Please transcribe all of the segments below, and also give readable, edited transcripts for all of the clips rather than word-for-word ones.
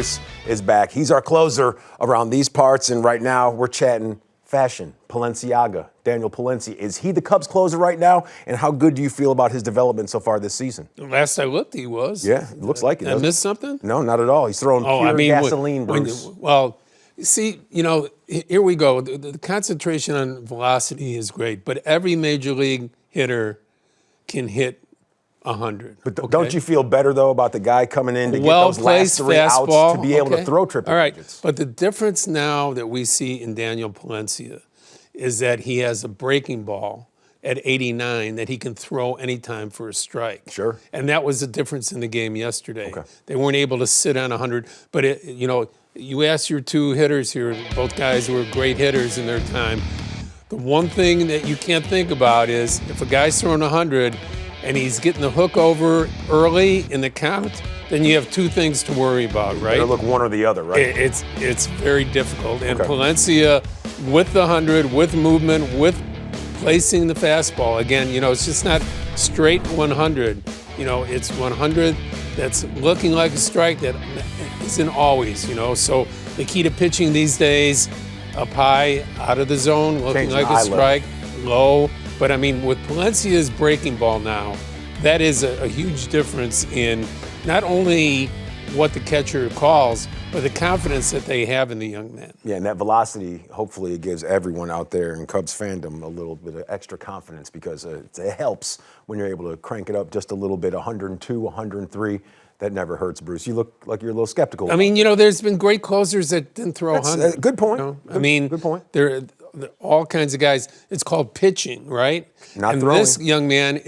Bruce is back. He's our closer around these parts, and right now we're chatting fashion. Palenciaga, Daniel Palencia. Is he the Cubs closer right now? And how good do you feel about his development so far this season? Last I looked, he was. Yeah, it looks like it. I missed something? No, not at all. He's throwing pure gasoline, Bruce. Well, see, here we go. The concentration on velocity is great, but every major league hitter can hit 100. But don't you feel better, though, about the guy coming in to get those last three outs to be able to throw triple digits? But the difference now that we see in Daniel Palencia is that he has a breaking ball at 89 that he can throw anytime for a strike. Sure. And that was the difference in the game yesterday. Okay. They weren't able to sit on 100. But, you asked your two hitters here, both guys who were great hitters in their time. The one thing that you can't think about is if a guy's throwing 100 and he's getting the hook over early in the count, then you have two things to worry about, right? Better look one or the other, right? It's very difficult. And Palencia, with the 100, with movement, with placing the fastball, again, it's just not straight 100. It's 100 that's looking like a strike that isn't always, So the key to pitching these days, up high, out of the zone, looking like a strike, low. But, with Palencia's breaking ball now, that is a huge difference in not only what the catcher calls, but the confidence that they have in the young man. Yeah, and that velocity, hopefully it gives everyone out there in Cubs fandom a little bit of extra confidence because it helps when you're able to crank it up just a little bit, 102, 103. That never hurts, Bruce. You look like you're a little skeptical. There's been great closers that didn't throw 100. Good point. Good point. There are all kinds of guys. It's called pitching, right? Not and throwing. This young man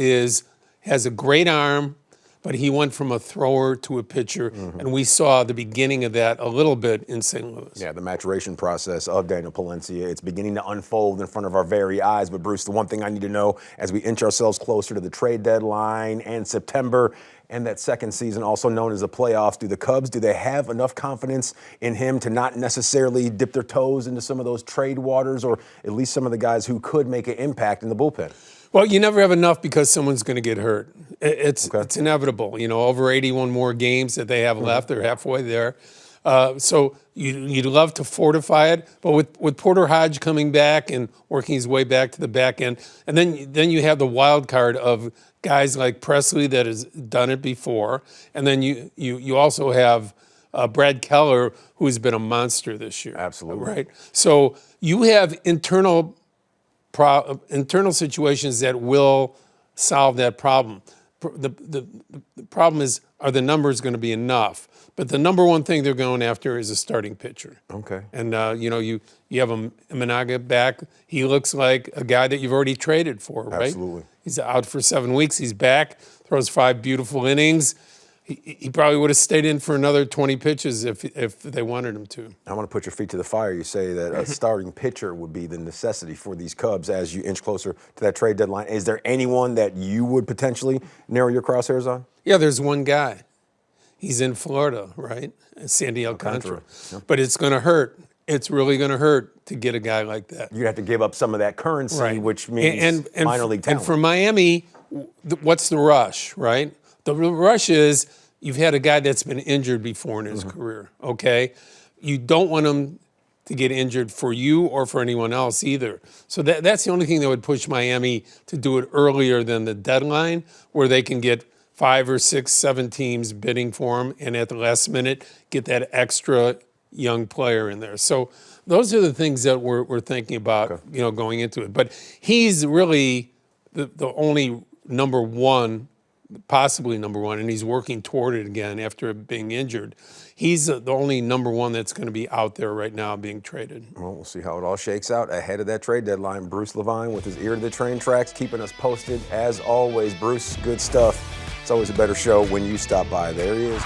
has a great arm, but he went from a thrower to a pitcher, and we saw the beginning of that a little bit in St. Louis. Yeah, the maturation process of Daniel Palencia, it's beginning to unfold in front of our very eyes. But, Bruce, the one thing I need to know as we inch ourselves closer to the trade deadline and September and that second season, also known as the playoffs, do the Cubs, do they have enough confidence in him to not necessarily dip their toes into some of those trade waters or at least some of the guys who could make an impact in the bullpen? Well, you never have enough because someone's going to get hurt. It's inevitable. Over 81 more games that they have left. They're halfway there. So you'd love to fortify it. But with Porter Hodge coming back and working his way back to the back end, and then you have the wild card of guys like Presley that has done it before. And then you also have Brad Keller, who has been a monster this year. Absolutely. Right? So you have internal situations that will solve that problem. The problem is, are the numbers going to be enough? But the number one thing they're going after is a starting pitcher. Okay. And, you have Imanaga back. He looks like a guy that you've already traded for, right? Absolutely. He's out for 7 weeks. He's back, throws 5 beautiful innings. He probably would have stayed in for another 20 pitches if they wanted him to. I want to put your feet to the fire. You say that a starting pitcher would be the necessity for these Cubs as you inch closer to that trade deadline. Is there anyone that you would potentially narrow your crosshairs on? Yeah, there's one guy. He's in Florida, right? Sandy Alcantara. Yep. But it's going to hurt. It's really going to hurt to get a guy like that. You have to give up some of that currency, which means minor league talent. And for Miami, what's the rush, right? The rush is you've had a guy that's been injured before in his career, okay? You don't want him to get injured for you or for anyone else either. So that's the only thing that would push Miami to do it earlier than the deadline, where they can get 5 or 6, 7 teams bidding for him, and at the last minute get that extra young player in there. So those are the things that we're thinking about, going into it. But he's really the only number one, possibly number one, and he's working toward it again after being injured. He's the only number one that's going to be out there right now being traded. Well, we'll see how it all shakes out ahead of that trade deadline. Bruce Levine with his ear to the train tracks, keeping us posted as always. Bruce, good stuff. It's always a better show when you stop by. There he is.